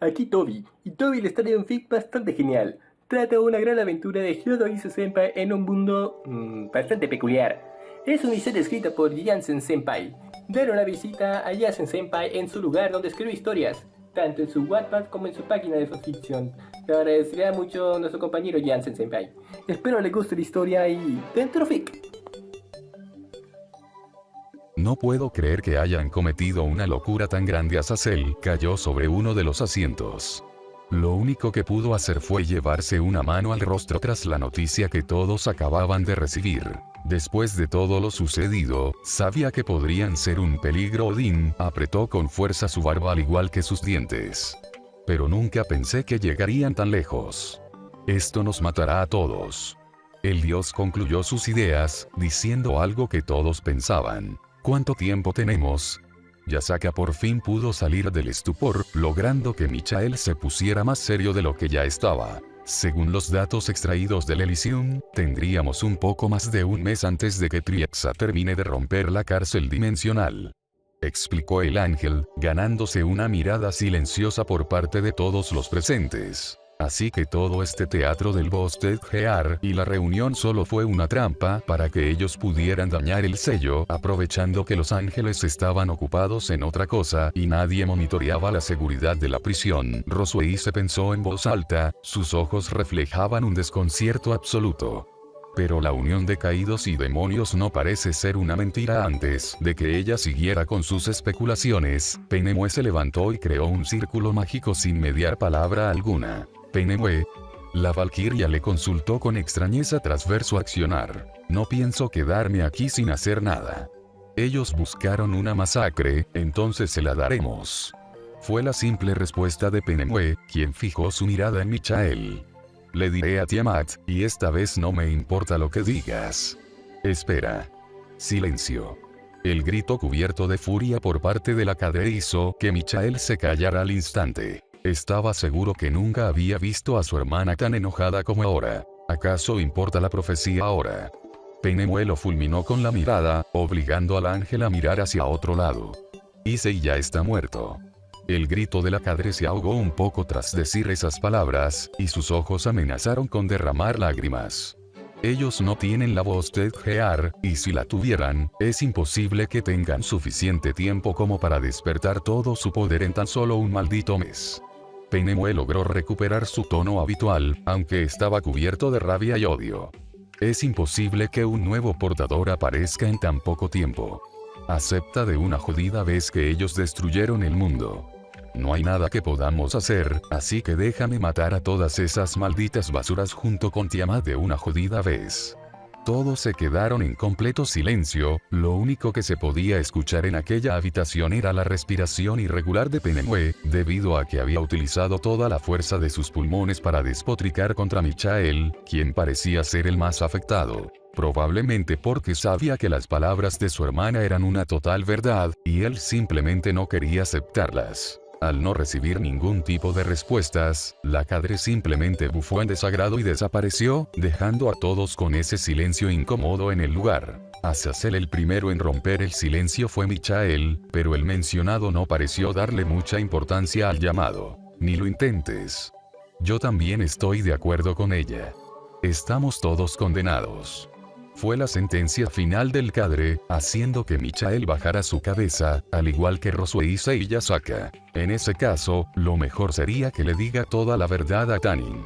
Aquí Toby, y Toby les trae un fic bastante genial. Trata una gran aventura de Hyodo y su senpai en un mundo bastante peculiar. Es una historia escrita por Jansen Senpai. Dale una visita a Jansen Senpai en su lugar donde escribe historias, tanto en su Wattpad como en su página de fanfiction. Te agradecería mucho nuestro compañero Jansen Senpai. Espero le guste la historia y dentro fic. No puedo creer que hayan cometido una locura tan grande. Azazel cayó sobre uno de los asientos. Lo único que pudo hacer fue llevarse una mano al rostro tras la noticia que todos acababan de recibir. Después de todo lo sucedido, sabía que podrían ser un peligro. Odín apretó con fuerza su barba al igual que sus dientes. Pero nunca pensé que llegarían tan lejos. Esto nos matará a todos. El dios concluyó sus ideas, diciendo algo que todos pensaban. ¿Cuánto tiempo tenemos? Yasaka por fin pudo salir del estupor, logrando que Michael se pusiera más serio de lo que ya estaba. Según los datos extraídos del Elysium, tendríamos un poco más de un mes antes de que Triexa termine de romper la cárcel dimensional. Explicó el ángel, ganándose una mirada silenciosa por parte de todos los presentes. Así que todo este teatro del Busted Gear y la reunión solo fue una trampa para que ellos pudieran dañar el sello, aprovechando que los ángeles estaban ocupados en otra cosa y nadie monitoreaba la seguridad de la prisión. Roswell se pensó en voz alta, sus ojos reflejaban un desconcierto absoluto. Pero la unión de caídos y demonios no parece ser una mentira. Antes de que ella siguiera con sus especulaciones, Penemue se levantó y creó un círculo mágico sin mediar palabra alguna. Penemue. La valquiria le consultó con extrañeza tras ver su accionar. No pienso quedarme aquí sin hacer nada. Ellos buscaron una masacre, entonces se la daremos. Fue la simple respuesta de Penemue, quien fijó su mirada en Michael. Le diré a Tiamat, y esta vez no me importa lo que digas. Espera. Silencio. El grito cubierto de furia por parte de la cadre hizo que Michael se callara al instante. Estaba seguro que nunca había visto a su hermana tan enojada como ahora. ¿Acaso importa la profecía ahora? Penemue lo fulminó con la mirada, obligando al ángel a mirar hacia otro lado. Issei ya está muerto. El grito de la cadre se ahogó un poco tras decir esas palabras, y sus ojos amenazaron con derramar lágrimas. Ellos no tienen la voz de Gear, y si la tuvieran, es imposible que tengan suficiente tiempo como para despertar todo su poder en tan solo un maldito mes. Penemue logró recuperar su tono habitual, aunque estaba cubierto de rabia y odio. Es imposible que un nuevo portador aparezca en tan poco tiempo. Acepta de una jodida vez que ellos destruyeron el mundo. No hay nada que podamos hacer, así que déjame matar a todas esas malditas basuras junto con Tiamat de una jodida vez. Todos se quedaron en completo silencio, lo único que se podía escuchar en aquella habitación era la respiración irregular de Penemue, debido a que había utilizado toda la fuerza de sus pulmones para despotricar contra Michael, quien parecía ser el más afectado. Probablemente porque sabía que las palabras de su hermana eran una total verdad, y él simplemente no quería aceptarlas. Al no recibir ningún tipo de respuestas, la cadre simplemente bufó en desagrado y desapareció, dejando a todos con ese silencio incómodo en el lugar. Azazel el primero en romper el silencio fue Michael, pero el mencionado no pareció darle mucha importancia al llamado. Ni lo intentes. Yo también estoy de acuerdo con ella. Estamos todos condenados. Fue la sentencia final del cadre, haciendo que Michael bajara su cabeza, al igual que Roswell y Yasaka. En ese caso, lo mejor sería que le diga toda la verdad a Tanin.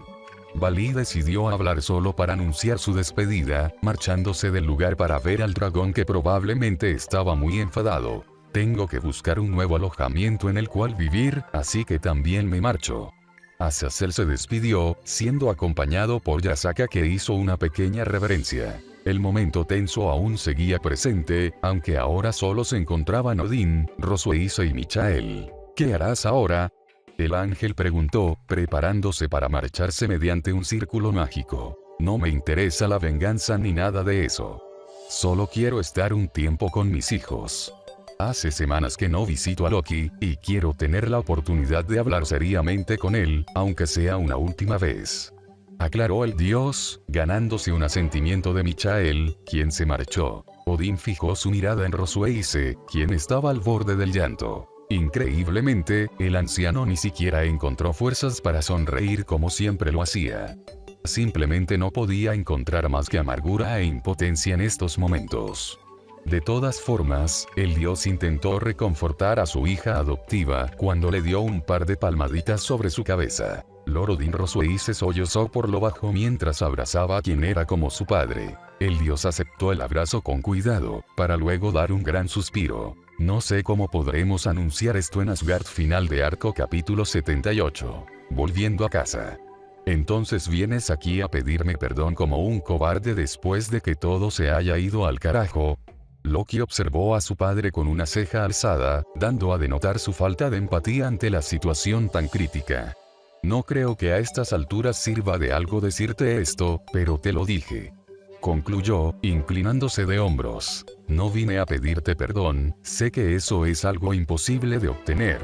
Bali decidió hablar solo para anunciar su despedida, marchándose del lugar para ver al dragón que probablemente estaba muy enfadado. Tengo que buscar un nuevo alojamiento en el cual vivir, así que también me marcho. Azazel se despidió, siendo acompañado por Yasaka que hizo una pequeña reverencia. El momento tenso aún seguía presente, aunque ahora solo se encontraban Odín, Roswell y Michael. ¿Qué harás ahora? El ángel preguntó, preparándose para marcharse mediante un círculo mágico. No me interesa la venganza ni nada de eso. Solo quiero estar un tiempo con mis hijos. Hace semanas que no visito a Loki, y quiero tener la oportunidad de hablar seriamente con él, aunque sea una última vez. Aclaró el dios, ganándose un asentimiento de Michael, quien se marchó. Odín fijó su mirada en Roswell, quien estaba al borde del llanto. Increíblemente, el anciano ni siquiera encontró fuerzas para sonreír como siempre lo hacía. Simplemente no podía encontrar más que amargura e impotencia en estos momentos. De todas formas, el dios intentó reconfortar a su hija adoptiva cuando le dio un par de palmaditas sobre su cabeza. Lord Odin roció y se sollozó por lo bajo mientras abrazaba a quien era como su padre. El dios aceptó el abrazo con cuidado, para luego dar un gran suspiro. No sé cómo podremos anunciar esto en Asgard final de arco capítulo 78. Volviendo a casa. Entonces vienes aquí a pedirme perdón como un cobarde después de que todo se haya ido al carajo. Loki observó a su padre con una ceja alzada, dando a denotar su falta de empatía ante la situación tan crítica. No creo que a estas alturas sirva de algo decirte esto, pero te lo dije. Concluyó, inclinándose de hombros. No vine a pedirte perdón, sé que eso es algo imposible de obtener.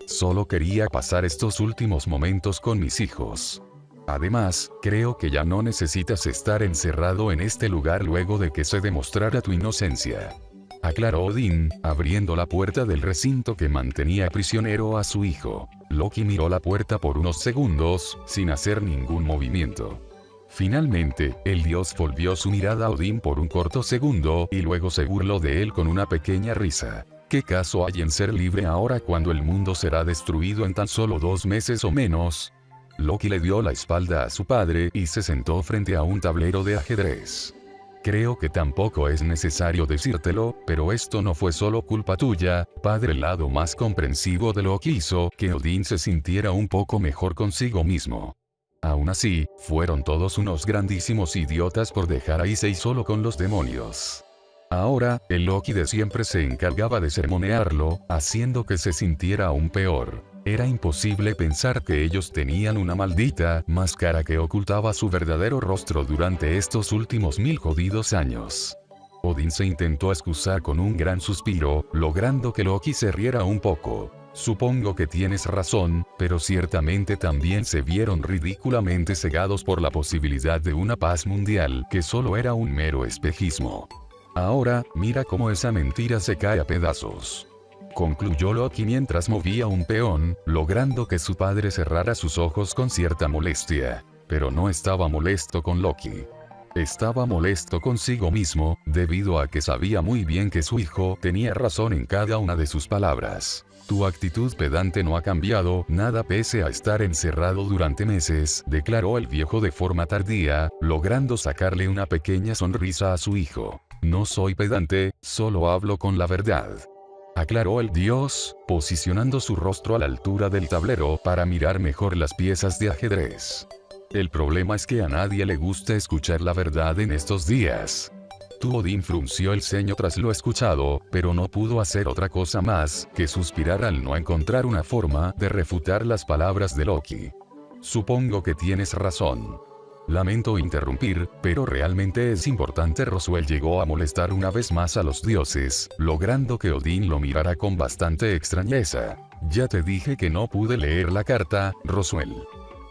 Solo quería pasar estos últimos momentos con mis hijos. Además, creo que ya no necesitas estar encerrado en este lugar luego de que se demostrara tu inocencia. Aclaró Odín, abriendo la puerta del recinto que mantenía prisionero a su hijo. Loki miró la puerta por unos segundos, sin hacer ningún movimiento. Finalmente, el dios volvió su mirada a Odín por un corto segundo y luego se burló de él con una pequeña risa. ¿Qué caso hay en ser libre ahora cuando el mundo será destruido en tan solo 2 meses o menos? Loki le dio la espalda a su padre y se sentó frente a un tablero de ajedrez. Creo que tampoco es necesario decírtelo, pero esto no fue solo culpa tuya, padre. El lado más comprensivo de Loki hizo que Odín se sintiera un poco mejor consigo mismo. Aún así, fueron todos unos grandísimos idiotas por dejar a Issei solo con los demonios. Ahora, el Loki de siempre se encargaba de sermonearlo, haciendo que se sintiera aún peor. Era imposible pensar que ellos tenían una maldita máscara que ocultaba su verdadero rostro durante estos últimos 1000 jodidos años. Odín se intentó excusar con un gran suspiro, logrando que Loki se riera un poco. Supongo que tienes razón, pero ciertamente también se vieron ridículamente cegados por la posibilidad de una paz mundial que solo era un mero espejismo. Ahora, mira cómo esa mentira se cae a pedazos. Concluyó Loki mientras movía un peón, logrando que su padre cerrara sus ojos con cierta molestia. Pero no estaba molesto con Loki. Estaba molesto consigo mismo, debido a que sabía muy bien que su hijo tenía razón en cada una de sus palabras. Tu actitud pedante no ha cambiado nada pese a estar encerrado durante meses, declaró el viejo de forma tardía, logrando sacarle una pequeña sonrisa a su hijo. No soy pedante, solo hablo con la verdad. Aclaró el dios, posicionando su rostro a la altura del tablero para mirar mejor las piezas de ajedrez. El problema es que a nadie le gusta escuchar la verdad en estos días. Odín frunció el ceño tras lo escuchado, pero no pudo hacer otra cosa más que suspirar al no encontrar una forma de refutar las palabras de Loki. Supongo que tienes razón. Lamento interrumpir, pero realmente es importante. Roswell llegó a molestar una vez más a los dioses, logrando que Odín lo mirara con bastante extrañeza. Ya te dije que no pude leer la carta, Roswell.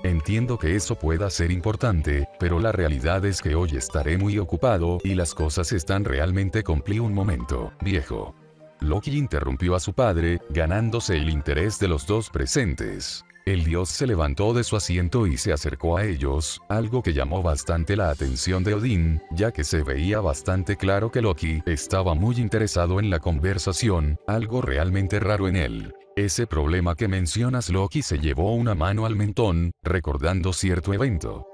Entiendo que eso pueda ser importante, pero la realidad es que hoy estaré muy ocupado y las cosas están realmente compli. Un momento, viejo. Loki interrumpió a su padre, ganándose el interés de los dos presentes. El dios se levantó de su asiento y se acercó a ellos, algo que llamó bastante la atención de Odín, ya que se veía bastante claro que Loki estaba muy interesado en la conversación, algo realmente raro en él. Ese problema que mencionas. Loki se llevó una mano al mentón, recordando cierto evento.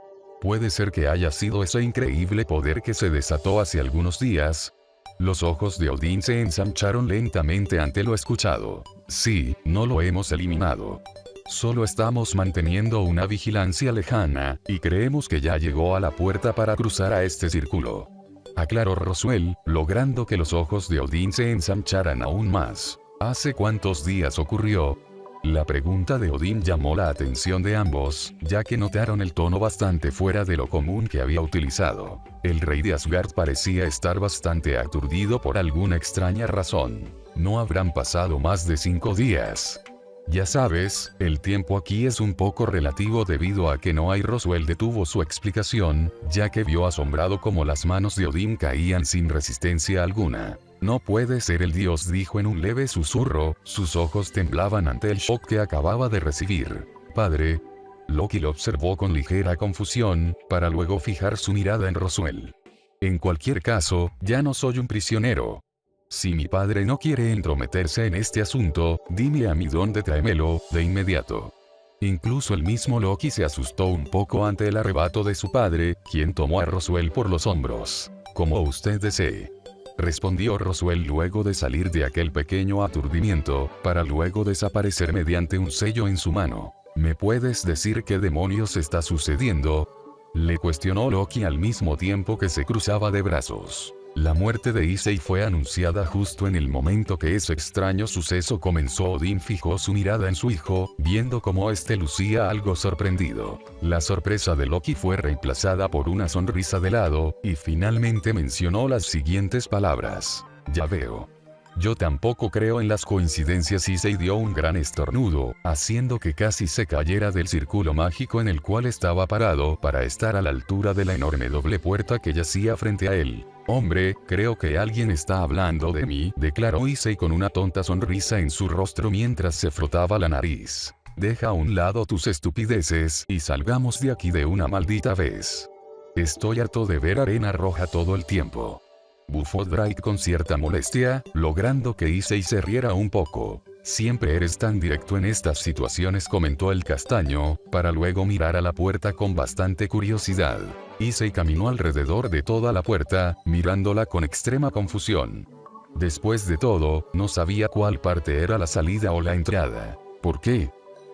Puede ser que haya sido ese increíble poder que se desató hace algunos días. Los ojos de Odín se ensancharon lentamente ante lo escuchado. Sí, no lo hemos eliminado. Solo estamos manteniendo una vigilancia lejana, y creemos que ya llegó a la puerta para cruzar a este círculo. Aclaró Roswell, logrando que los ojos de Odín se ensancharan aún más. ¿Hace cuántos días ocurrió? La pregunta de Odín llamó la atención de ambos, ya que notaron el tono bastante fuera de lo común que había utilizado. El rey de Asgard parecía estar bastante aturdido por alguna extraña razón. No habrán pasado más de 5 días. Ya sabes, el tiempo aquí es un poco relativo debido a que no hay. Roswell detuvo su explicación, ya que vio asombrado cómo las manos de Odín caían sin resistencia alguna. No puede ser el dios, dijo en un leve susurro, sus ojos temblaban ante el shock que acababa de recibir. Padre. Loki lo observó con ligera confusión, para luego fijar su mirada en Roswell. En cualquier caso, ya no soy un prisionero. Si mi padre no quiere entrometerse en este asunto, dime a mí dónde, tráemelo, de inmediato. Incluso el mismo Loki se asustó un poco ante el arrebato de su padre, quien tomó a Roswell por los hombros. Como usted desee. Respondió Roswell luego de salir de aquel pequeño aturdimiento, para luego desaparecer mediante un sello en su mano. ¿Me puedes decir qué demonios está sucediendo? Le cuestionó Loki al mismo tiempo que se cruzaba de brazos. La muerte de Issei fue anunciada justo en el momento que ese extraño suceso comenzó. Odín fijó su mirada en su hijo, viendo cómo este lucía algo sorprendido. La sorpresa de Loki fue reemplazada por una sonrisa de lado, y finalmente mencionó las siguientes palabras. Ya veo. Yo tampoco creo en las coincidencias. Issei dio un gran estornudo, haciendo que casi se cayera del círculo mágico en el cual estaba parado para estar a la altura de la enorme doble puerta que yacía frente a él. Hombre, creo que alguien está hablando de mí, declaró Issei con una tonta sonrisa en su rostro mientras se frotaba la nariz. Deja a un lado tus estupideces y salgamos de aquí de una maldita vez. Estoy harto de ver arena roja todo el tiempo. Bufó Drake con cierta molestia, logrando que Issei se riera un poco. Siempre eres tan directo en estas situaciones, comentó el castaño, para luego mirar a la puerta con bastante curiosidad. Issei caminó alrededor de toda la puerta, mirándola con extrema confusión. Después de todo, no sabía cuál parte era la salida o la entrada. ¿Por qué?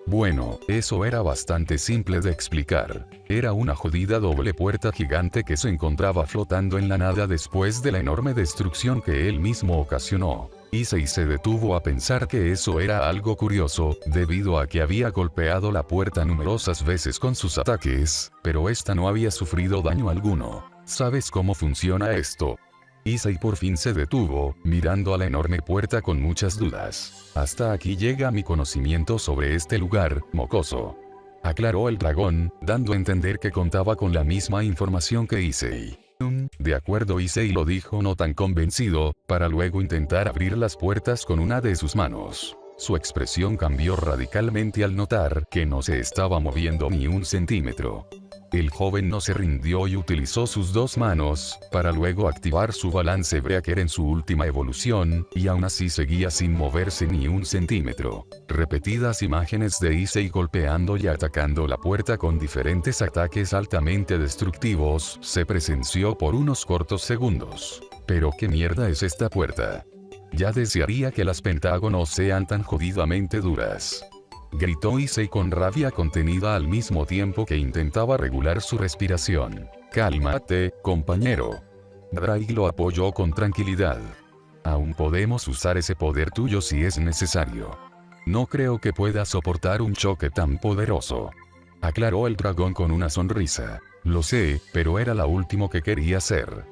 Bueno, eso era bastante simple de explicar. Era una jodida doble puerta gigante que se encontraba flotando en la nada después de la enorme destrucción que él mismo ocasionó. Issei se detuvo a pensar que eso era algo curioso, debido a que había golpeado la puerta numerosas veces con sus ataques, pero esta no había sufrido daño alguno. ¿Sabes cómo funciona esto? Issei por fin se detuvo, mirando a la enorme puerta con muchas dudas. Hasta aquí llega mi conocimiento sobre este lugar, mocoso. Aclaró el dragón, dando a entender que contaba con la misma información que Issei. De acuerdo, Issei lo dijo no tan convencido, para luego intentar abrir las puertas con una de sus manos. Su expresión cambió radicalmente al notar que no se estaba moviendo ni un centímetro. El joven no se rindió y utilizó sus dos manos, para luego activar su balance breaker en su última evolución, y aún así seguía sin moverse ni un centímetro. Repetidas imágenes de Issei golpeando y atacando la puerta con diferentes ataques altamente destructivos se presenció por unos cortos segundos. ¿Pero qué mierda es esta puerta? Ya desearía que las pentágonos sean tan jodidamente duras. Gritó Issei con rabia contenida al mismo tiempo que intentaba regular su respiración. Cálmate, compañero. Drake lo apoyó con tranquilidad. Aún podemos usar ese poder tuyo si es necesario. No creo que pueda soportar un choque tan poderoso. Aclaró el dragón con una sonrisa. Lo sé, pero era lo último que quería hacer.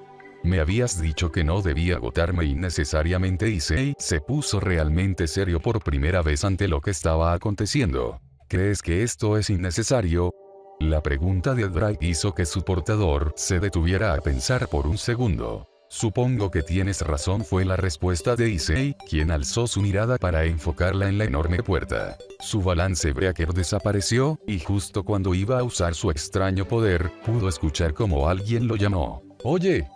Me habías dicho que no debía agotarme innecesariamente. Issei se puso realmente serio por primera vez ante lo que estaba aconteciendo. ¿Crees que esto es innecesario? La pregunta de Drake hizo que su portador se detuviera a pensar por un segundo. Supongo que tienes razón, fue la respuesta de Issei, quien alzó su mirada para enfocarla en la enorme puerta. Su balance breaker desapareció, y justo cuando iba a usar su extraño poder, pudo escuchar como alguien lo llamó. ¡Oye!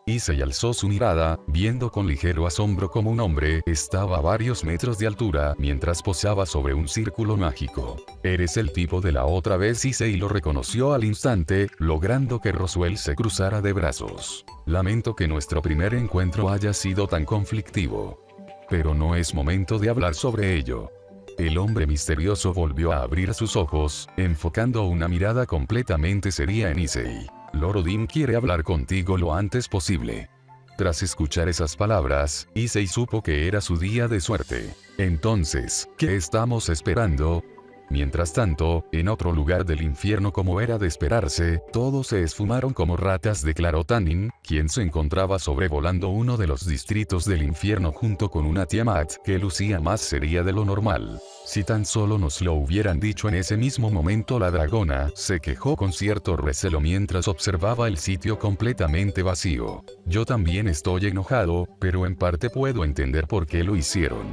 Issei alzó su mirada, viendo con ligero asombro como un hombre estaba a varios metros de altura mientras posaba sobre un círculo mágico. Eres el tipo de la otra vez. Issei lo reconoció al instante, logrando que Roswell se cruzara de brazos. Lamento que nuestro primer encuentro haya sido tan conflictivo. Pero no es momento de hablar sobre ello. El hombre misterioso volvió a abrir sus ojos, enfocando una mirada completamente seria en Issei. Lord Odin quiere hablar contigo lo antes posible. Tras escuchar esas palabras, Issei supo que era su día de suerte. Entonces, ¿qué estamos esperando? Mientras tanto, en otro lugar del infierno, como era de esperarse, todos se esfumaron como ratas, declaró Tanin, quien se encontraba sobrevolando uno de los distritos del infierno junto con una Tiamat que lucía más seria de lo normal. Si tan solo nos lo hubieran dicho en ese mismo momento. La dragona se quejó con cierto recelo mientras observaba el sitio completamente vacío. Yo también estoy enojado, pero en parte puedo entender por qué lo hicieron,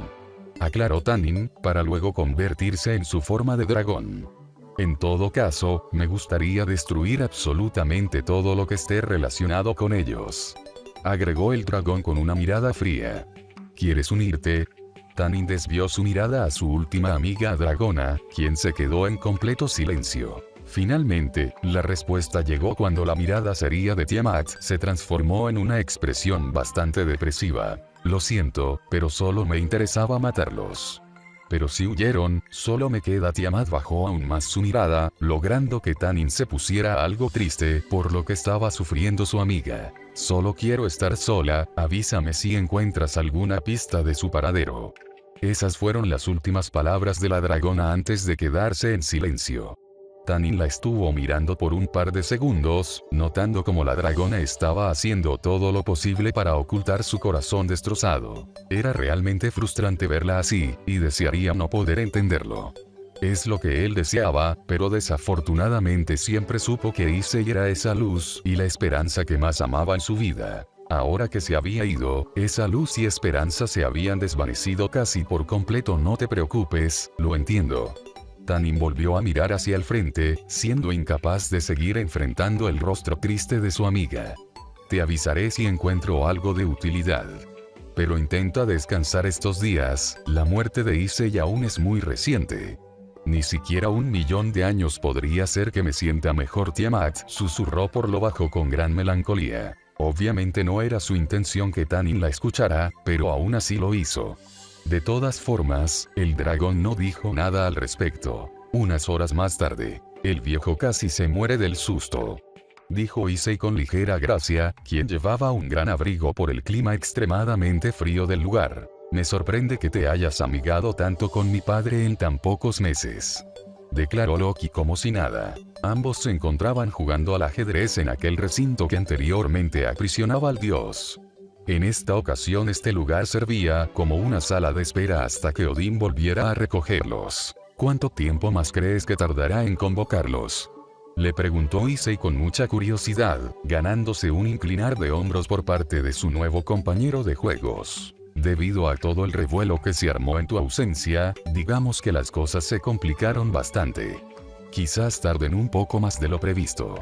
aclaró Tanin, para luego convertirse en su forma de dragón. En todo caso, me gustaría destruir absolutamente todo lo que esté relacionado con ellos, agregó el dragón con una mirada fría. ¿Quieres unirte? Tanin desvió su mirada a su última amiga dragona, quien se quedó en completo silencio. Finalmente, la respuesta llegó cuando la mirada seria de Tiamat se transformó en una expresión bastante depresiva. Lo siento, pero solo me interesaba matarlos. Pero si huyeron, solo me queda. Tiamat bajó aún más su mirada, logrando que Tanin se pusiera algo triste por lo que estaba sufriendo su amiga. Solo quiero estar sola, avísame si encuentras alguna pista de su paradero. Esas fueron las últimas palabras de la dragona antes de quedarse en silencio. Tanin la estuvo mirando por un par de segundos, notando cómo la dragona estaba haciendo todo lo posible para ocultar su corazón destrozado. Era realmente frustrante verla así, y desearía no poder entenderlo. Es lo que él deseaba, pero desafortunadamente siempre supo que Issei era esa luz y la esperanza que más amaba en su vida. Ahora que se había ido, esa luz y esperanza se habían desvanecido casi por completo. No te preocupes, lo entiendo. Tanin volvió a mirar hacia el frente, siendo incapaz de seguir enfrentando el rostro triste de su amiga. Te avisaré si encuentro algo de utilidad. Pero intenta descansar estos días, la muerte de Issei aún es muy reciente. Ni siquiera 1.000.000 de años podría hacer que me sienta mejor. Tiamat susurró por lo bajo con gran melancolía. Obviamente no era su intención que Tanin la escuchara, pero aún así lo hizo. De todas formas, el dragón no dijo nada al respecto. Unas horas más tarde, el viejo casi se muere del susto, dijo Issei con ligera gracia, quien llevaba un gran abrigo por el clima extremadamente frío del lugar. Me sorprende que te hayas amigado tanto con mi padre en tan pocos meses, declaró Loki como si nada. Ambos se encontraban jugando al ajedrez en aquel recinto que anteriormente aprisionaba al dios. En esta ocasión este lugar servía como una sala de espera hasta que Odín volviera a recogerlos. ¿Cuánto tiempo más crees que tardará en convocarlos?, le preguntó Issei con mucha curiosidad, ganándose un inclinar de hombros por parte de su nuevo compañero de juegos. Debido a todo el revuelo que se armó en tu ausencia, digamos que las cosas se complicaron bastante. Quizás tarden un poco más de lo previsto,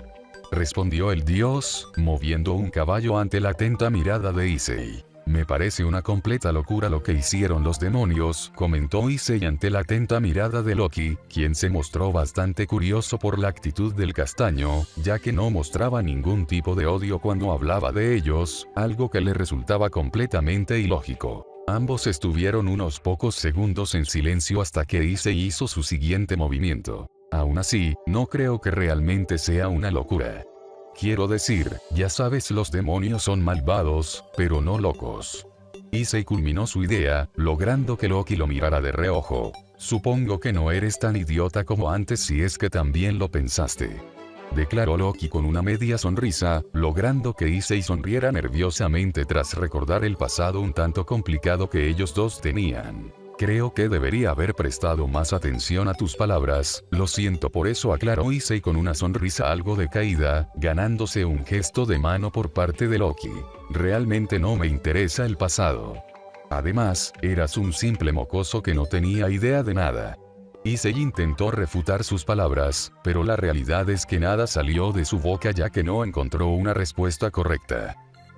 respondió el dios, moviendo un caballo ante la atenta mirada de Issei. Me parece una completa locura lo que hicieron los demonios, comentó Issei ante la atenta mirada de Loki, quien se mostró bastante curioso por la actitud del castaño, ya que no mostraba ningún tipo de odio cuando hablaba de ellos, algo que le resultaba completamente ilógico. Ambos estuvieron unos pocos segundos en silencio hasta que Issei hizo su siguiente movimiento. Aún así, no creo que realmente sea una locura. Quiero decir, ya sabes, los demonios son malvados, pero no locos. Issei culminó su idea, logrando que Loki lo mirara de reojo. Supongo que no eres tan idiota como antes si es que también lo pensaste, declaró Loki con una media sonrisa, logrando que Issei sonriera nerviosamente tras recordar el pasado un tanto complicado que ellos dos tenían. Creo que debería haber prestado más atención a tus palabras, lo siento por eso, aclaró Issei con una sonrisa algo decaída, ganándose un gesto de mano por parte de Loki. Realmente no me interesa el pasado. Además, eras un simple mocoso que no tenía idea de nada. Issei intentó refutar sus palabras, pero la realidad es que nada salió de su boca ya que no encontró una respuesta correcta.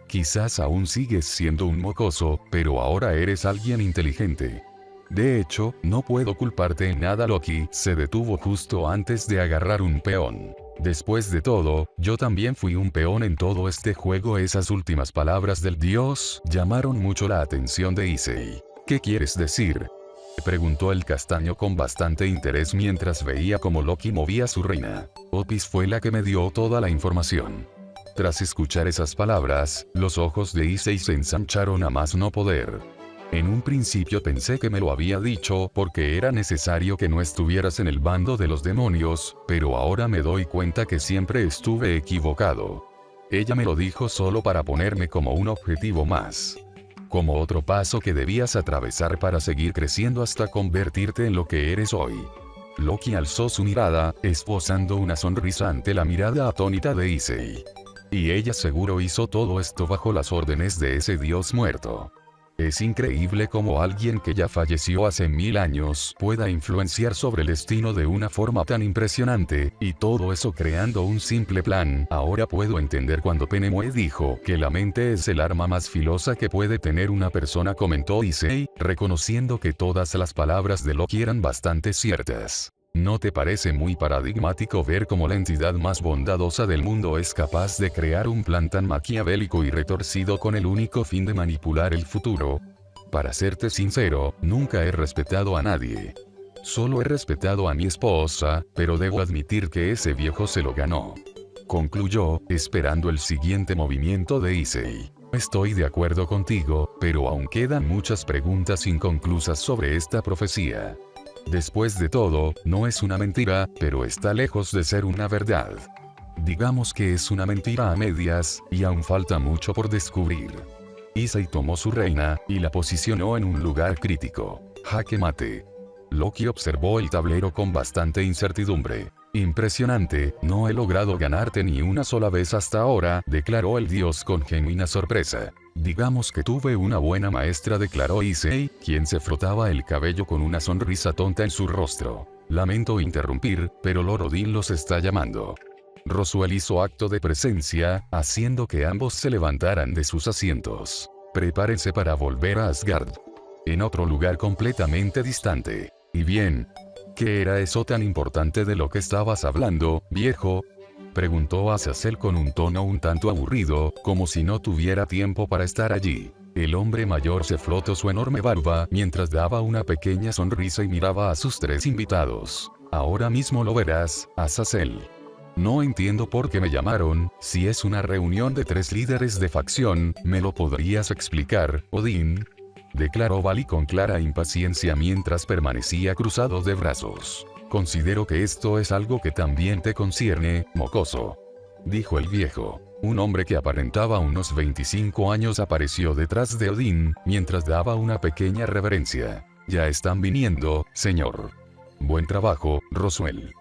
Quizás aún sigues siendo un mocoso, pero ahora eres alguien inteligente. De hecho, no puedo culparte en nada. Loki se detuvo justo antes de agarrar un peón. Después de todo, yo también fui un peón en todo este juego. Esas últimas palabras del dios llamaron mucho la atención de Issei. ¿Qué quieres decir?, preguntó el castaño con bastante interés mientras veía cómo Loki movía su reina. Opis fue la que me dio toda la información. Tras escuchar esas palabras, los ojos de Issei se ensancharon a más no poder. En un principio pensé que me lo había dicho porque era necesario que no estuvieras en el bando de los demonios, pero ahora me doy cuenta que siempre estuve equivocado. Ella me lo dijo solo para ponerme como un objetivo más. Como otro paso que debías atravesar para seguir creciendo hasta convertirte en lo que eres hoy. Loki alzó su mirada, esbozando una sonrisa ante la mirada atónita de Issei. Y ella seguro hizo todo esto bajo las órdenes de ese dios muerto. Es increíble cómo alguien que ya falleció hace 1000 años pueda influenciar sobre el destino de una forma tan impresionante, y todo eso creando un simple plan. Ahora puedo entender cuando Penemue dijo que la mente es el arma más filosa que puede tener una persona, comentó Issei, reconociendo que todas las palabras de Loki eran bastante ciertas. ¿No te parece muy paradigmático ver cómo la entidad más bondadosa del mundo es capaz de crear un plan tan maquiavélico y retorcido con el único fin de manipular el futuro? Para serte sincero, nunca he respetado a nadie. Solo he respetado a mi esposa, pero debo admitir que ese viejo se lo ganó. Concluyó, esperando el siguiente movimiento de Issei. Estoy de acuerdo contigo, pero aún quedan muchas preguntas inconclusas sobre esta profecía. Después de todo, no es una mentira, pero está lejos de ser una verdad. Digamos que es una mentira a medias, y aún falta mucho por descubrir. Issei tomó su reina, y la posicionó en un lugar crítico. Jaque mate. Loki observó el tablero con bastante incertidumbre. Impresionante, no he logrado ganarte ni una sola vez hasta ahora, declaró el dios con genuina sorpresa. Digamos que tuve una buena maestra, declaró Issei, quien se frotaba el cabello con una sonrisa tonta en su rostro. Lamento interrumpir, pero Lord Odin los está llamando. Roswell hizo acto de presencia, haciendo que ambos se levantaran de sus asientos. Prepárense para volver a Asgard. En otro lugar completamente distante. Y bien, ¿qué era eso tan importante de lo que estabas hablando, viejo? Preguntó Azazel con un tono un tanto aburrido, como si no tuviera tiempo para estar allí. El hombre mayor se frotó su enorme barba mientras daba una pequeña sonrisa y miraba a sus tres invitados. Ahora mismo lo verás, Azazel. No entiendo por qué me llamaron. Si es una reunión de 3 líderes de facción, ¿me lo podrías explicar, Odín?, declaró Vali con clara impaciencia mientras permanecía cruzado de brazos. Considero que esto es algo que también te concierne, mocoso, dijo el viejo. Un hombre que aparentaba unos 25 años apareció detrás de Odín, mientras daba una pequeña reverencia. Ya están viniendo, señor. Buen trabajo, Roswell.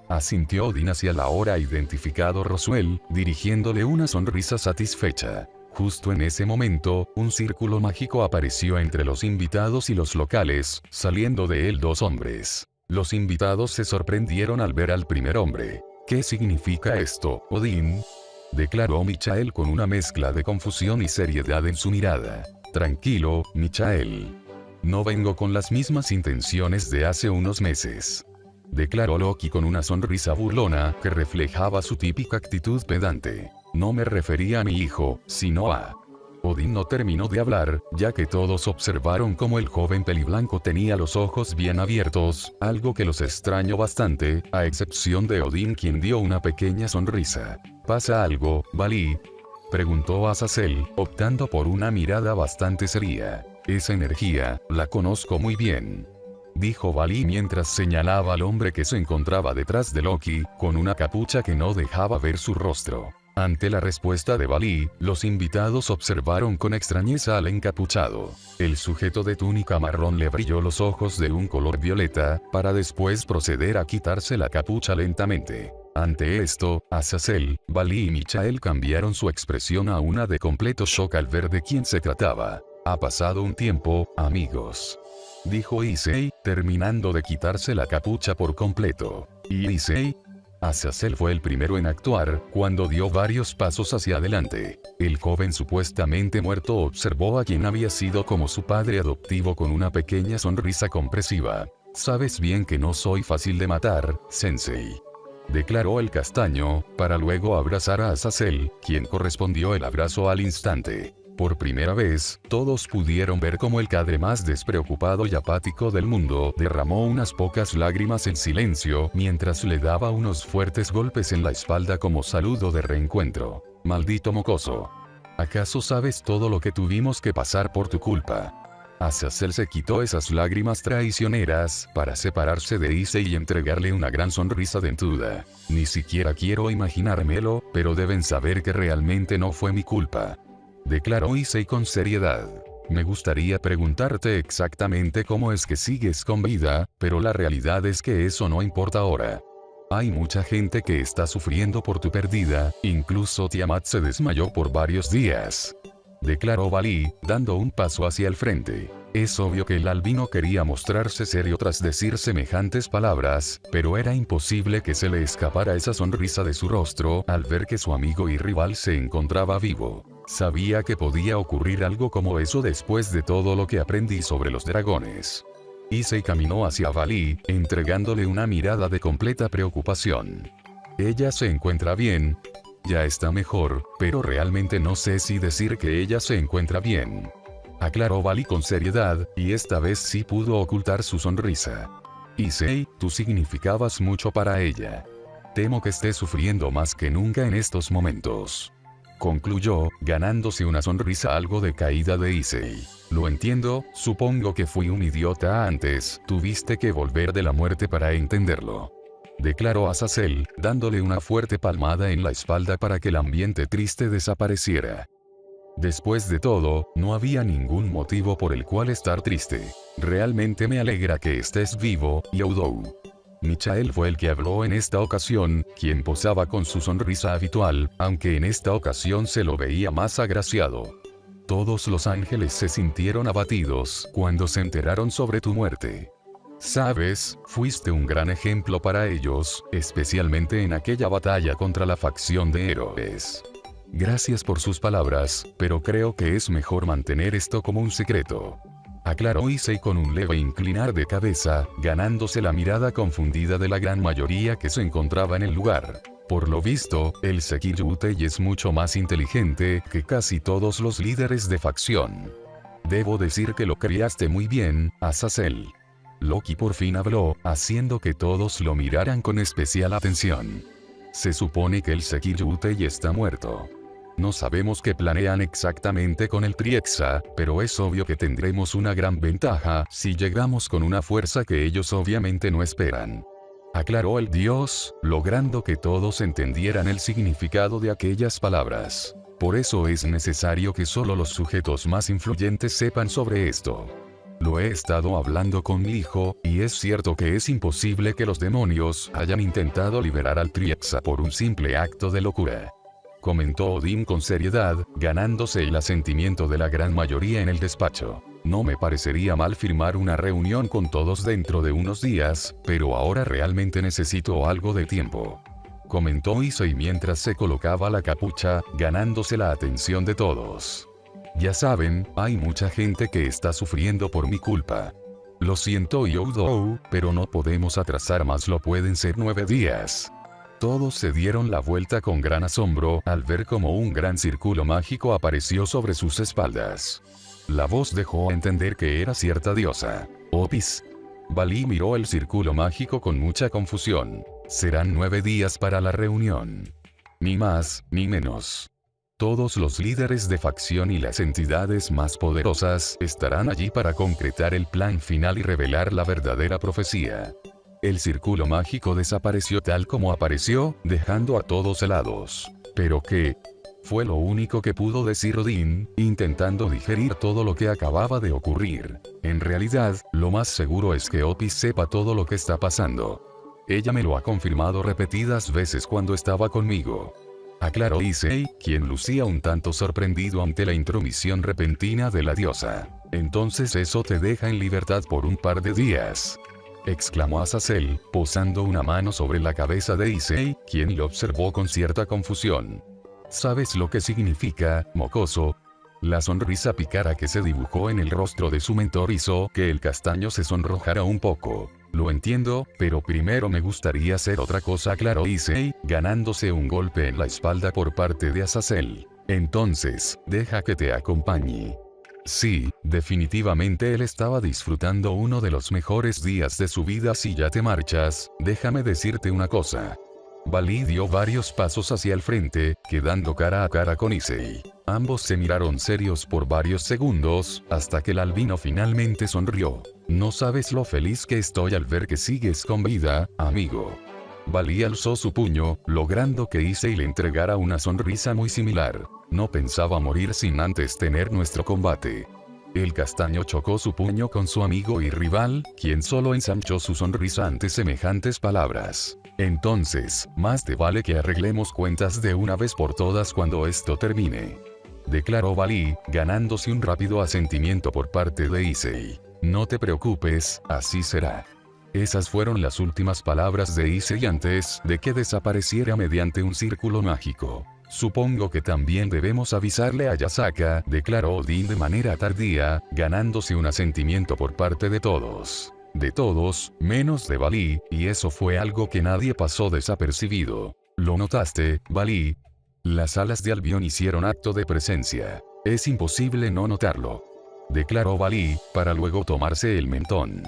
Asintió Odín hacia la ahora identificado Roswell, dirigiéndole una sonrisa satisfecha. Justo en ese momento, un círculo mágico apareció entre los invitados y los locales, saliendo de él 2 hombres. Los invitados se sorprendieron al ver al primer hombre. ¿Qué significa esto, Odín?, declaró Michael con una mezcla de confusión y seriedad en su mirada. Tranquilo, Michael. No vengo con las mismas intenciones de hace unos meses, declaró Loki con una sonrisa burlona que reflejaba su típica actitud pedante. No me refería a mi hijo, sino a... Odín no terminó de hablar, ya que todos observaron cómo el joven peliblanco tenía los ojos bien abiertos, algo que los extrañó bastante, a excepción de Odín, quien dio una pequeña sonrisa. ¿Pasa algo, Vali?, preguntó Azazel, optando por una mirada bastante seria. Esa energía, la conozco muy bien, dijo Vali mientras señalaba al hombre que se encontraba detrás de Loki, con una capucha que no dejaba ver su rostro. Ante la respuesta de Vali, los invitados observaron con extrañeza al encapuchado. El sujeto de túnica marrón le brilló los ojos de un color violeta, para después proceder a quitarse la capucha lentamente. Ante esto, Azazel, Vali y Michael cambiaron su expresión a una de completo shock al ver de quién se trataba. Ha pasado un tiempo, amigos, dijo Issei, terminando de quitarse la capucha por completo. ¿Y Issei? Azazel fue el primero en actuar, cuando dio varios pasos hacia adelante. El joven supuestamente muerto observó a quien había sido como su padre adoptivo con una pequeña sonrisa compresiva. Sabes bien que no soy fácil de matar, Sensei, declaró el castaño, para luego abrazar a Azazel, quien correspondió el abrazo al instante. Por primera vez, todos pudieron ver cómo el cadre más despreocupado y apático del mundo derramó unas pocas lágrimas en silencio mientras le daba unos fuertes golpes en la espalda como saludo de reencuentro. Maldito mocoso. ¿Acaso sabes todo lo que tuvimos que pasar por tu culpa? Azazel se quitó esas lágrimas traicioneras para separarse de Issei y entregarle una gran sonrisa dentuda. Ni siquiera quiero imaginármelo, pero deben saber que realmente no fue mi culpa, declaró Issei con seriedad. Me gustaría preguntarte exactamente cómo es que sigues con vida, pero la realidad es que eso no importa ahora. Hay mucha gente que está sufriendo por tu pérdida, incluso Tiamat se desmayó por varios días, declaró Balí, dando un paso hacia el frente. Es obvio que el albino quería mostrarse serio tras decir semejantes palabras, pero era imposible que se le escapara esa sonrisa de su rostro al ver que su amigo y rival se encontraba vivo. Sabía que podía ocurrir algo como eso después de todo lo que aprendí sobre los dragones. Issei caminó hacia Balí, entregándole una mirada de completa preocupación. Ella se encuentra bien. Ya está mejor, pero realmente no sé si decir que ella se encuentra bien, aclaró Balí con seriedad, y esta vez sí pudo ocultar su sonrisa. Issei, tú significabas mucho para ella. Temo que esté sufriendo más que nunca en estos momentos, concluyó, ganándose una sonrisa algo decaída de Issei. Lo entiendo, supongo que fui un idiota antes, tuviste que volver de la muerte para entenderlo, declaró Azazel, dándole una fuerte palmada en la espalda para que el ambiente triste desapareciera. Después de todo, no había ningún motivo por el cual estar triste. Realmente me alegra que estés vivo, Youdou. Michael fue el que habló en esta ocasión, quien posaba con su sonrisa habitual, aunque en esta ocasión se lo veía más agraciado. Todos los ángeles se sintieron abatidos cuando se enteraron sobre tu muerte. Sabes, fuiste un gran ejemplo para ellos, especialmente en aquella batalla contra la facción de héroes. Gracias por sus palabras, pero creo que es mejor mantener esto como un secreto, aclaró Issei con un leve inclinar de cabeza, ganándose la mirada confundida de la gran mayoría que se encontraba en el lugar. Por lo visto, el Sekiryu-Tei es mucho más inteligente que casi todos los líderes de facción. Debo decir que lo criaste muy bien, Azazel. Loki por fin habló, haciendo que todos lo miraran con especial atención. Se supone que el Sekiryu-Tei está muerto. No sabemos qué planean exactamente con el Triexa, pero es obvio que tendremos una gran ventaja si llegamos con una fuerza que ellos obviamente no esperan, aclaró el dios, logrando que todos entendieran el significado de aquellas palabras. Por eso es necesario que solo los sujetos más influyentes sepan sobre esto. Lo he estado hablando con mi hijo, y es cierto que es imposible que los demonios hayan intentado liberar al Triexa por un simple acto de locura, comentó Odín con seriedad, ganándose el asentimiento de la gran mayoría en el despacho. No me parecería mal firmar una reunión con todos dentro de unos días, pero ahora realmente necesito algo de tiempo, comentó Issei mientras se colocaba la capucha, ganándose la atención de todos. Ya saben, hay mucha gente que está sufriendo por mi culpa. Lo siento Youdou, pero no podemos atrasar más, lo pueden ser 9 días. Todos se dieron la vuelta con gran asombro al ver cómo un gran círculo mágico apareció sobre sus espaldas. La voz dejó entender que era cierta diosa. Opis. Balí miró el círculo mágico con mucha confusión. Serán 9 días para la reunión. Ni más, ni menos. Todos los líderes de facción y las entidades más poderosas estarán allí para concretar el plan final y revelar la verdadera profecía. El círculo mágico desapareció tal como apareció, dejando a todos helados. ¿Pero qué? Fue lo único que pudo decir Odín, intentando digerir todo lo que acababa de ocurrir. En realidad, lo más seguro es que Opis sepa todo lo que está pasando. Ella me lo ha confirmado repetidas veces cuando estaba conmigo, aclaró Issei, quien lucía un tanto sorprendido ante la intromisión repentina de la diosa. Entonces eso te deja en libertad por un par de días, exclamó Azazel, posando una mano sobre la cabeza de Issei, quien lo observó con cierta confusión. ¿Sabes lo que significa, mocoso? La sonrisa pícara que se dibujó en el rostro de su mentor hizo que el castaño se sonrojara un poco. Lo entiendo, pero primero me gustaría hacer otra cosa, aclaró Issei, ganándose un golpe en la espalda por parte de Azazel. Entonces, deja que te acompañe. Sí, definitivamente él estaba disfrutando uno de los mejores días de su vida. Si ya te marchas, déjame decirte una cosa. Balí dio varios pasos hacia el frente, quedando cara a cara con Issei. Ambos se miraron serios por varios segundos, hasta que el albino finalmente sonrió. No sabes lo feliz que estoy al ver que sigues con vida, amigo. Balí alzó su puño, logrando que Issei le entregara una sonrisa muy similar. No pensaba morir sin antes tener nuestro combate. El castaño chocó su puño con su amigo y rival, quien solo ensanchó su sonrisa ante semejantes palabras. Entonces, más te vale que arreglemos cuentas de una vez por todas cuando esto termine, declaró Balí, ganándose un rápido asentimiento por parte de Issei. No te preocupes, así será. Esas fueron las últimas palabras de Issei antes de que desapareciera mediante un círculo mágico. Supongo que también debemos avisarle a Yasaka, declaró Odin de manera tardía, ganándose un asentimiento por parte de todos. De todos, menos de Balí, y eso fue algo que nadie pasó desapercibido. ¿Lo notaste, Balí? Las alas de Albion hicieron acto de presencia. Es imposible no notarlo, declaró Balí, para luego tomarse el mentón.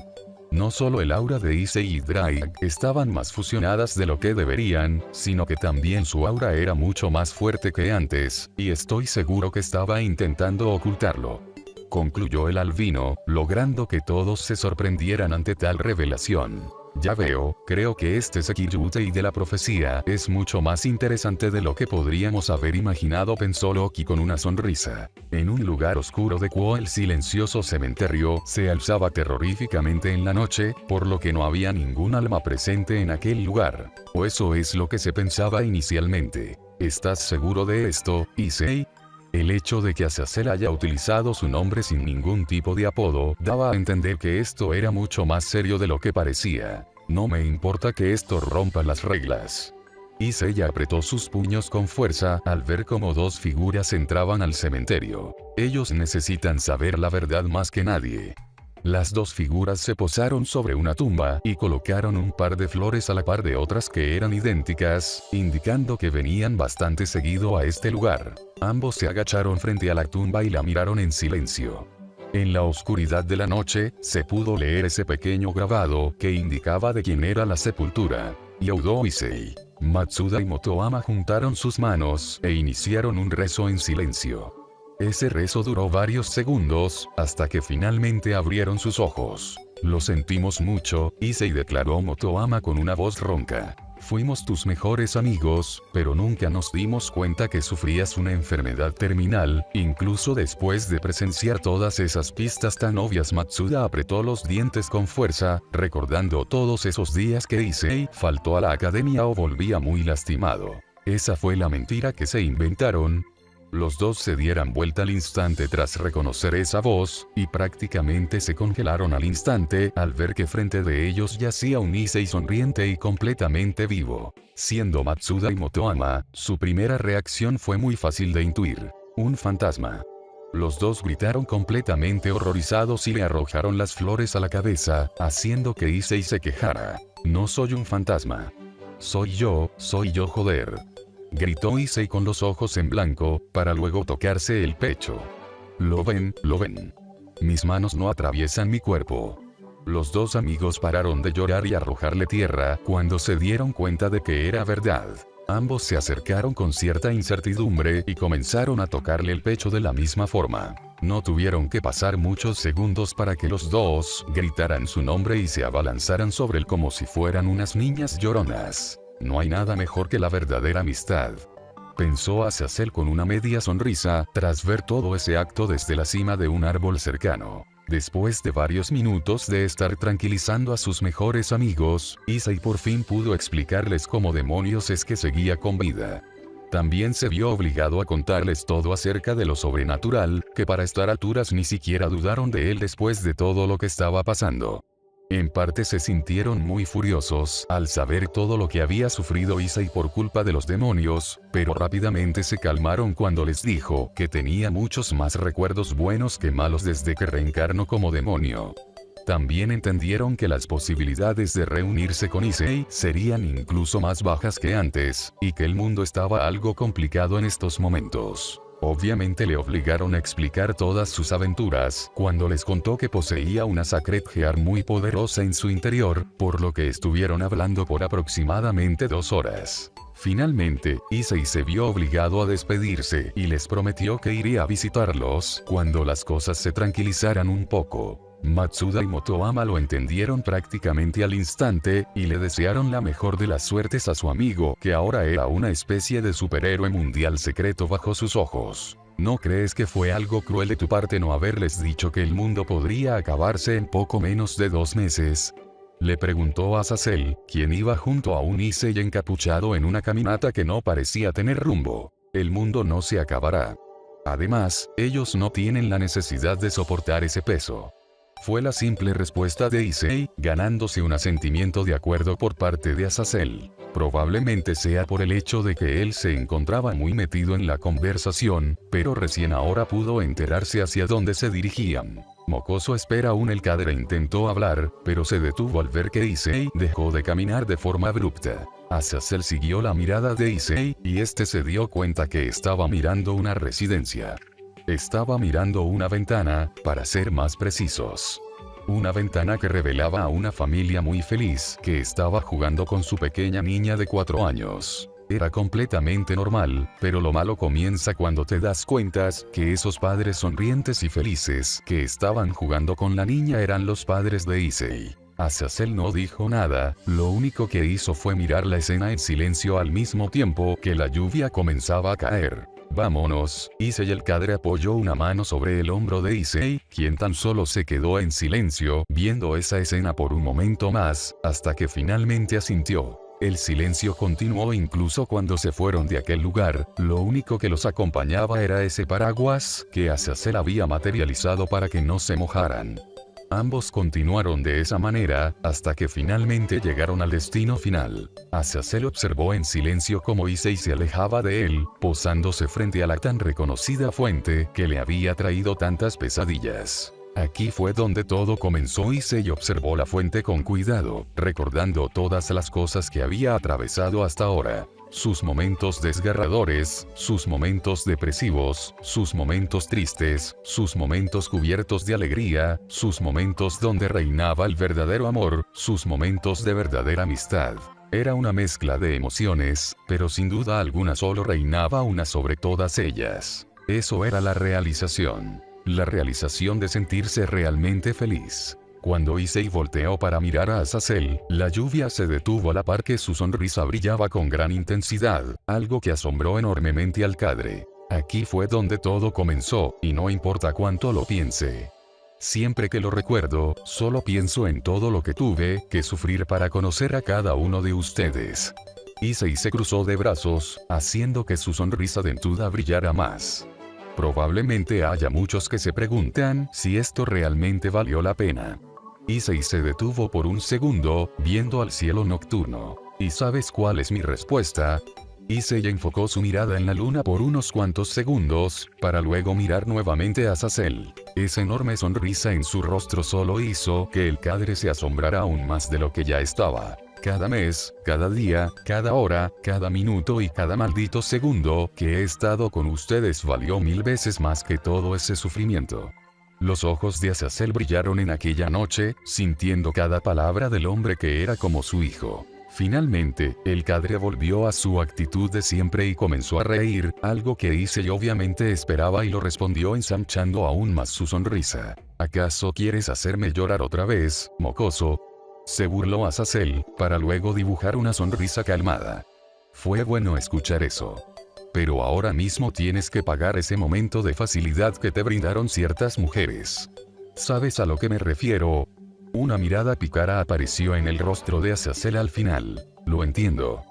No solo el aura de Issei y Drake estaban más fusionadas de lo que deberían, sino que también su aura era mucho más fuerte que antes, y estoy seguro que estaba intentando ocultarlo, concluyó el albino, logrando que todos se sorprendieran ante tal revelación. Ya veo, creo que este Sekiyutei de la profecía es mucho más interesante de lo que podríamos haber imaginado, pensó Loki con una sonrisa. En un lugar oscuro de Quo el silencioso cementerio se alzaba terroríficamente en la noche, por lo que no había ningún alma presente en aquel lugar. O eso es lo que se pensaba inicialmente. ¿Estás seguro de esto, Issei? El hecho de que Azazel haya utilizado su nombre sin ningún tipo de apodo daba a entender que esto era mucho más serio de lo que parecía. No me importa que esto rompa las reglas. Issei apretó sus puños con fuerza al ver cómo dos figuras entraban al cementerio. Ellos necesitan saber la verdad más que nadie. Las dos figuras se posaron sobre una tumba y colocaron un par de flores a la par de otras que eran idénticas, indicando que venían bastante seguido a este lugar. Ambos se agacharon frente a la tumba y la miraron en silencio. En la oscuridad de la noche, se pudo leer ese pequeño grabado que indicaba de quién era la sepultura. Youdo Issei. Matsuda y Motoama juntaron sus manos e iniciaron un rezo en silencio. Ese rezo duró varios segundos, hasta que finalmente abrieron sus ojos. Lo sentimos mucho, Issei, declaró Motoama con una voz ronca. Fuimos tus mejores amigos, pero nunca nos dimos cuenta que sufrías una enfermedad terminal, incluso después de presenciar todas esas pistas tan obvias. Matsuda apretó los dientes con fuerza, recordando todos esos días que Issei faltó a la academia o volvía muy lastimado. Esa fue la mentira que se inventaron. Los dos se dieran vuelta al instante tras reconocer esa voz, y prácticamente se congelaron al instante al ver que frente de ellos yacía un Issei sonriente y completamente vivo. Siendo Matsuda y Motoama, su primera reacción fue muy fácil de intuir. Un fantasma. Los dos gritaron completamente horrorizados y le arrojaron las flores a la cabeza, haciendo que Issei se quejara. No soy un fantasma. Soy yo, joder. Gritó Issei con los ojos en blanco, para luego tocarse el pecho. ¿Lo ven? Mis manos no atraviesan mi cuerpo. Los dos amigos pararon de llorar y arrojarle tierra cuando se dieron cuenta de que era verdad. Ambos se acercaron con cierta incertidumbre y comenzaron a tocarle el pecho de la misma forma. No tuvieron que pasar muchos segundos para que los dos gritaran su nombre y se abalanzaran sobre él como si fueran unas niñas lloronas. No hay nada mejor que la verdadera amistad, pensó Azazel con una media sonrisa, tras ver todo ese acto desde la cima de un árbol cercano. Después de varios minutos de estar tranquilizando a sus mejores amigos, Issei por fin pudo explicarles cómo demonios es que seguía con vida. También se vio obligado a contarles todo acerca de lo sobrenatural, que para estar alturas ni siquiera dudaron de él después de todo lo que estaba pasando. En parte se sintieron muy furiosos al saber todo lo que había sufrido Issei por culpa de los demonios, pero rápidamente se calmaron cuando les dijo que tenía muchos más recuerdos buenos que malos desde que reencarnó como demonio. También entendieron que las posibilidades de reunirse con Issei serían incluso más bajas que antes, y que el mundo estaba algo complicado en estos momentos. Obviamente le obligaron a explicar todas sus aventuras, cuando les contó que poseía una Sacred Gear muy poderosa en su interior, por lo que estuvieron hablando por aproximadamente 2 horas. Finalmente, Issei se vio obligado a despedirse y les prometió que iría a visitarlos cuando las cosas se tranquilizaran un poco. Matsuda y Motoama lo entendieron prácticamente al instante, y le desearon la mejor de las suertes a su amigo, que ahora era una especie de superhéroe mundial secreto bajo sus ojos. ¿No crees que fue algo cruel de tu parte no haberles dicho que el mundo podría acabarse en poco menos de 2 meses? Le preguntó a Azazel, quien iba junto a un Issei encapuchado en una caminata que no parecía tener rumbo. El mundo no se acabará. Además, ellos no tienen la necesidad de soportar ese peso. Fue la simple respuesta de Issei, ganándose un asentimiento de acuerdo por parte de Azazel. Probablemente sea por el hecho de que él se encontraba muy metido en la conversación, pero recién ahora pudo enterarse hacia dónde se dirigían. Mokoso espera aún. El cadre intentó hablar, pero se detuvo al ver que Issei dejó de caminar de forma abrupta. Azazel siguió la mirada de Issei, y este se dio cuenta que estaba mirando una residencia. Estaba mirando una ventana, para ser más precisos. Una ventana que revelaba a una familia muy feliz que estaba jugando con su pequeña niña de 4 años. Era completamente normal, pero lo malo comienza cuando te das cuenta que esos padres sonrientes y felices que estaban jugando con la niña eran los padres de Issei. Azazel no dijo nada, lo único que hizo fue mirar la escena en silencio al mismo tiempo que la lluvia comenzaba a caer. Vámonos. Issei. El cadre apoyó una mano sobre el hombro de Issei, quien tan solo se quedó en silencio, viendo esa escena por un momento más, hasta que finalmente asintió. El silencio continuó incluso cuando se fueron de aquel lugar. Lo único que los acompañaba era ese paraguas que Azazel había materializado para que no se mojaran. Ambos continuaron de esa manera, hasta que finalmente llegaron al destino final. Azazel observó en silencio cómo Issei se alejaba de él, posándose frente a la tan reconocida fuente que le había traído tantas pesadillas. Aquí fue donde todo comenzó. Issei observó la fuente con cuidado, recordando todas las cosas que había atravesado hasta ahora. Sus momentos desgarradores, sus momentos depresivos, sus momentos tristes, sus momentos cubiertos de alegría, sus momentos donde reinaba el verdadero amor, sus momentos de verdadera amistad. Era una mezcla de emociones, pero sin duda alguna solo reinaba una sobre todas ellas. Eso era la realización. La realización de sentirse realmente feliz. Cuando Issei volteó para mirar a Azazel, la lluvia se detuvo a la par que su sonrisa brillaba con gran intensidad, algo que asombró enormemente al cadre. Aquí fue donde todo comenzó, y no importa cuánto lo piense. Siempre que lo recuerdo, solo pienso en todo lo que tuve que sufrir para conocer a cada uno de ustedes. Issei se cruzó de brazos, haciendo que su sonrisa dentuda brillara más. Probablemente haya muchos que se preguntan si esto realmente valió la pena. Issei se detuvo por un segundo, viendo al cielo nocturno. ¿Y sabes cuál es mi respuesta? Issei enfocó su mirada en la luna por unos cuantos segundos, para luego mirar nuevamente a Azazel. Esa enorme sonrisa en su rostro solo hizo que el cadre se asombrara aún más de lo que ya estaba. Cada mes, cada día, cada hora, cada minuto y cada maldito segundo que he estado con ustedes valió 1000 veces más que todo ese sufrimiento. Los ojos de Azazel brillaron en aquella noche, sintiendo cada palabra del hombre que era como su hijo. Finalmente, el cadre volvió a su actitud de siempre y comenzó a reír, algo que Issei obviamente esperaba y lo respondió ensanchando aún más su sonrisa. ¿Acaso quieres hacerme llorar otra vez, mocoso? Se burló Azazel, para luego dibujar una sonrisa calmada. Fue bueno escuchar eso. Pero ahora mismo tienes que pagar ese momento de facilidad que te brindaron ciertas mujeres. ¿Sabes a lo que me refiero? Una mirada pícara apareció en el rostro de Azazel al final. Lo entiendo.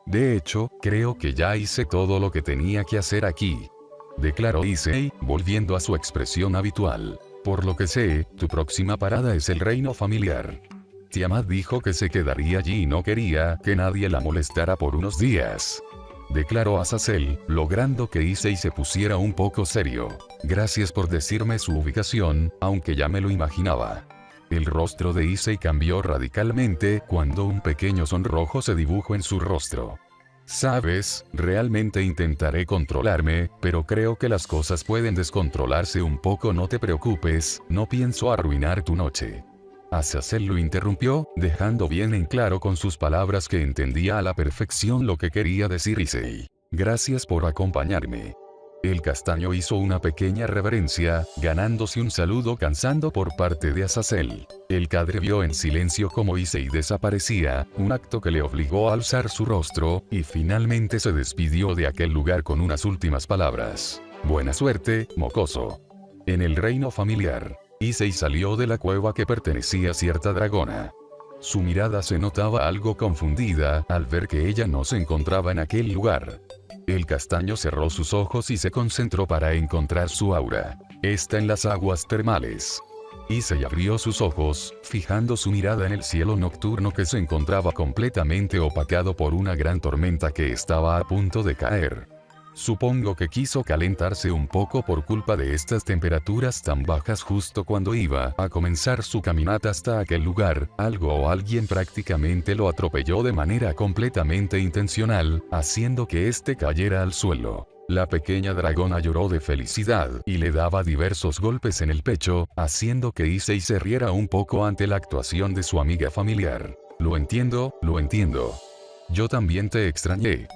De hecho, creo que ya hice todo lo que tenía que hacer aquí. Declaró Issei, volviendo a su expresión habitual. Por lo que sé, tu próxima parada es el reino familiar. Tiamat dijo que se quedaría allí y no quería que nadie la molestara por unos días. Declaró Azazel, logrando que Issei se pusiera un poco serio. Gracias por decirme su ubicación, aunque ya me lo imaginaba. El rostro de Issei cambió radicalmente cuando un pequeño sonrojo se dibujó en su rostro. Sabes, realmente intentaré controlarme, pero creo que las cosas pueden descontrolarse un poco. No te preocupes, no pienso arruinar tu noche. Azazel lo interrumpió, dejando bien en claro con sus palabras que entendía a la perfección lo que quería decir Issei. Gracias por acompañarme. El castaño hizo una pequeña reverencia, ganándose un saludo cansado por parte de Azazel. El cadre vio en silencio cómo Issei desaparecía, un acto que le obligó a alzar su rostro, y finalmente se despidió de aquel lugar con unas últimas palabras. Buena suerte, mocoso. En el reino familiar, Issei salió de la cueva que pertenecía a cierta dragona. Su mirada se notaba algo confundida al ver que ella no se encontraba en aquel lugar. El castaño cerró sus ojos y se concentró para encontrar su aura. Está en las aguas termales. Issei abrió sus ojos, fijando su mirada en el cielo nocturno que se encontraba completamente opacado por una gran tormenta que estaba a punto de caer. Supongo que quiso calentarse un poco por culpa de estas temperaturas tan bajas justo cuando iba a comenzar su caminata hasta aquel lugar. Algo o alguien prácticamente lo atropelló de manera completamente intencional, haciendo que este cayera al suelo. La pequeña dragona lloró de felicidad y le daba diversos golpes en el pecho, haciendo que Issei se riera un poco ante la actuación de su amiga familiar. Lo entiendo, lo entiendo. Yo también te extrañé.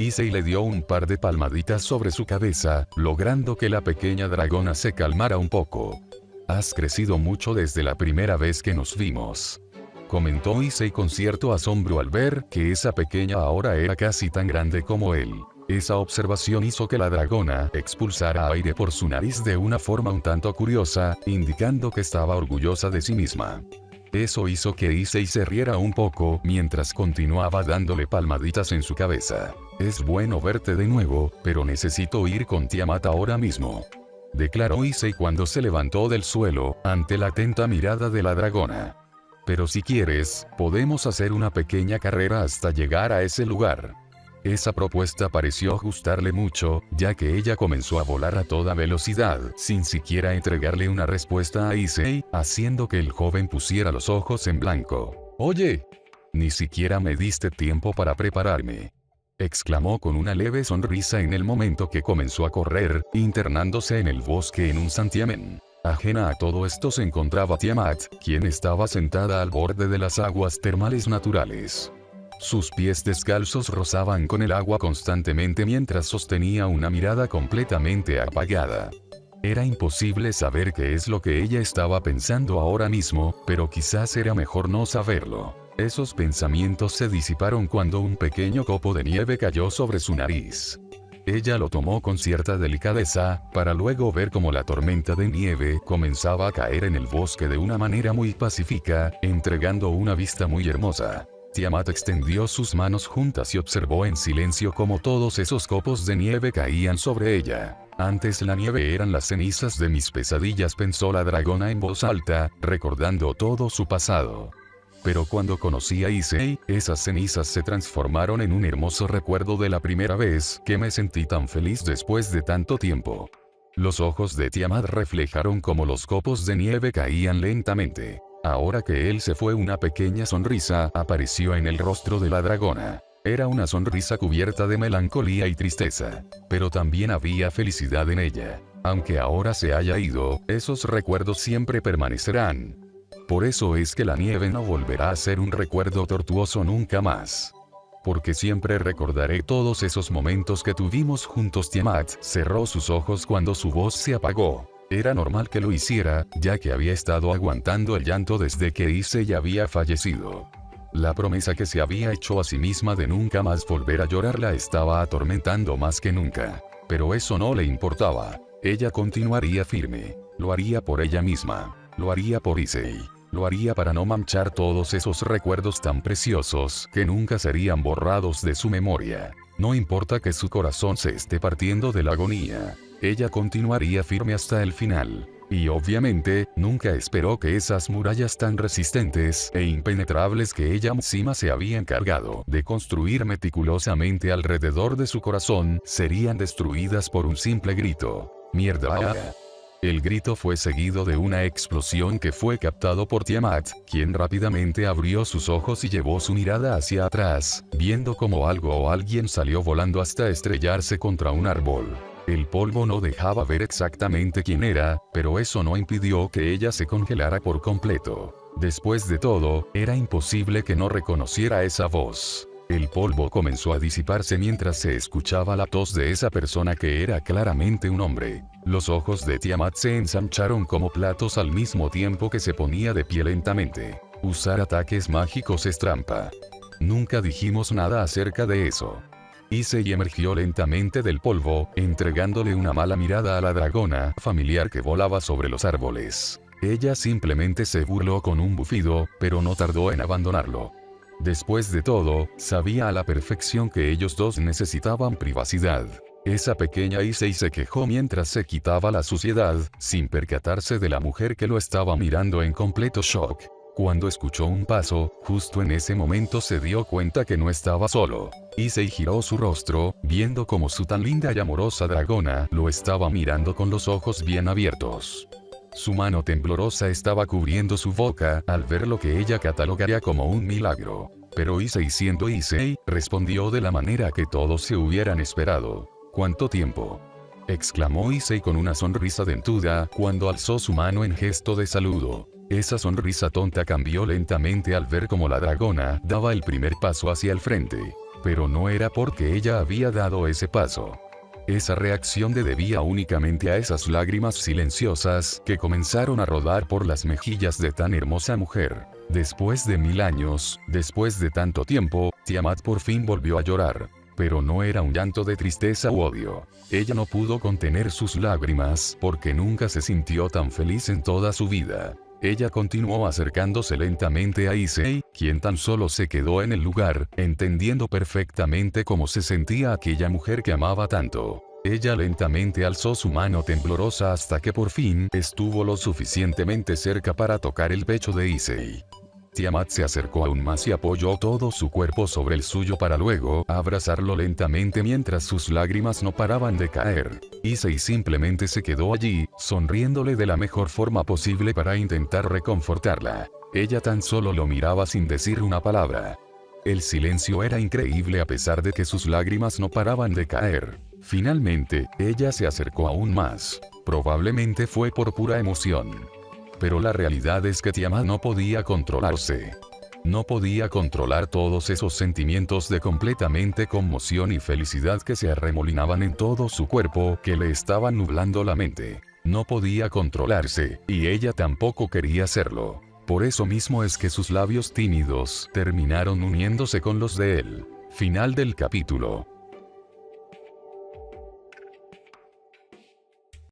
Issei le dio un par de palmaditas sobre su cabeza, logrando que la pequeña dragona se calmara un poco. Has crecido mucho desde la primera vez que nos vimos. Comentó Issei con cierto asombro al ver que esa pequeña ahora era casi tan grande como él. Esa observación hizo que la dragona expulsara aire por su nariz de una forma un tanto curiosa, indicando que estaba orgullosa de sí misma. Eso hizo que Issei se riera un poco mientras continuaba dándole palmaditas en su cabeza. Es bueno verte de nuevo, pero necesito ir con Tiamat ahora mismo. Declaró Issei cuando se levantó del suelo, ante la atenta mirada de la dragona. Pero si quieres, podemos hacer una pequeña carrera hasta llegar a ese lugar. Esa propuesta pareció gustarle mucho, ya que ella comenzó a volar a toda velocidad, sin siquiera entregarle una respuesta a Issei, haciendo que el joven pusiera los ojos en blanco. Oye, ni siquiera me diste tiempo para prepararme. Exclamó con una leve sonrisa en el momento que comenzó a correr, internándose en el bosque en un santiamén. Ajena a todo esto se encontraba Tiamat, quien estaba sentada al borde de las aguas termales naturales. Sus pies descalzos rozaban con el agua constantemente mientras sostenía una mirada completamente apagada. Era imposible saber qué es lo que ella estaba pensando ahora mismo, pero quizás era mejor no saberlo. Esos pensamientos se disiparon cuando un pequeño copo de nieve cayó sobre su nariz. Ella lo tomó con cierta delicadeza, para luego ver cómo la tormenta de nieve comenzaba a caer en el bosque de una manera muy pacífica, entregando una vista muy hermosa. Tiamat extendió sus manos juntas y observó en silencio cómo todos esos copos de nieve caían sobre ella. Antes la nieve eran las cenizas de mis pesadillas, pensó la dragona en voz alta, recordando todo su pasado. Pero cuando conocí a Issei, esas cenizas se transformaron en un hermoso recuerdo de la primera vez que me sentí tan feliz después de tanto tiempo. Los ojos de Tiamat reflejaron cómo los copos de nieve caían lentamente. Ahora que él se fue, una pequeña sonrisa apareció en el rostro de la dragona. Era una sonrisa cubierta de melancolía y tristeza. Pero también había felicidad en ella. Aunque ahora se haya ido, esos recuerdos siempre permanecerán. Por eso es que la nieve no volverá a ser un recuerdo tortuoso nunca más. Porque siempre recordaré todos esos momentos que tuvimos juntos. Tiamat cerró sus ojos cuando su voz se apagó. Era normal que lo hiciera, ya que había estado aguantando el llanto desde que Issei había fallecido. La promesa que se había hecho a sí misma de nunca más volver a llorar la estaba atormentando más que nunca. Pero eso no le importaba. Ella continuaría firme. Lo haría por ella misma. Lo haría por Issei. Lo haría para no manchar todos esos recuerdos tan preciosos que nunca serían borrados de su memoria. No importa que su corazón se esté partiendo de la agonía. Ella continuaría firme hasta el final. Y obviamente, nunca esperó que esas murallas tan resistentes e impenetrables que ella misma se había encargado de construir meticulosamente alrededor de su corazón, serían destruidas por un simple grito. ¡Mierda! El grito fue seguido de una explosión que fue captado por Tiamat, quien rápidamente abrió sus ojos y llevó su mirada hacia atrás, viendo como algo o alguien salió volando hasta estrellarse contra un árbol. El polvo no dejaba ver exactamente quién era, pero eso no impidió que ella se congelara por completo. Después de todo, era imposible que no reconociera esa voz. El polvo comenzó a disiparse mientras se escuchaba la tos de esa persona que era claramente un hombre. Los ojos de Tiamat se ensancharon como platos al mismo tiempo que se ponía de pie lentamente. Usar ataques mágicos es trampa. Nunca dijimos nada acerca de eso. Issei emergió lentamente del polvo, entregándole una mala mirada a la dragona familiar que volaba sobre los árboles. Ella simplemente se burló con un bufido, pero no tardó en abandonarlo. Después de todo, sabía a la perfección que ellos dos necesitaban privacidad. Esa pequeña Issei se quejó mientras se quitaba la suciedad, sin percatarse de la mujer que lo estaba mirando en completo shock. Cuando escuchó un paso, justo en ese momento se dio cuenta que no estaba solo. Issei giró su rostro, viendo como su tan linda y amorosa dragona lo estaba mirando con los ojos bien abiertos. Su mano temblorosa estaba cubriendo su boca al ver lo que ella catalogaría como un milagro. Pero Issei, siendo Issei, respondió de la manera que todos se hubieran esperado. ¿Cuánto tiempo?, exclamó Issei con una sonrisa dentuda cuando alzó su mano en gesto de saludo. Esa sonrisa tonta cambió lentamente al ver cómo la dragona daba el primer paso hacia el frente. Pero no era porque ella había dado ese paso. Esa reacción se debía únicamente a esas lágrimas silenciosas que comenzaron a rodar por las mejillas de tan hermosa mujer. Después de 1000 años, después de tanto tiempo, Tiamat por fin volvió a llorar. Pero no era un llanto de tristeza u odio. Ella no pudo contener sus lágrimas porque nunca se sintió tan feliz en toda su vida. Ella continuó acercándose lentamente a Issei, quien tan solo se quedó en el lugar, entendiendo perfectamente cómo se sentía aquella mujer que amaba tanto. Ella lentamente alzó su mano temblorosa hasta que por fin estuvo lo suficientemente cerca para tocar el pecho de Issei. Tiamat se acercó aún más y apoyó todo su cuerpo sobre el suyo para luego abrazarlo lentamente mientras sus lágrimas no paraban de caer. Issei simplemente se quedó allí, sonriéndole de la mejor forma posible para intentar reconfortarla. Ella tan solo lo miraba sin decir una palabra. El silencio era increíble a pesar de que sus lágrimas no paraban de caer. Finalmente, ella se acercó aún más. Probablemente fue por pura emoción. Pero la realidad es que Tiamat no podía controlarse. No podía controlar todos esos sentimientos de completamente conmoción y felicidad que se arremolinaban en todo su cuerpo, que le estaban nublando la mente. No podía controlarse, y ella tampoco quería hacerlo. Por eso mismo es que sus labios tímidos terminaron uniéndose con los de él. Final del capítulo.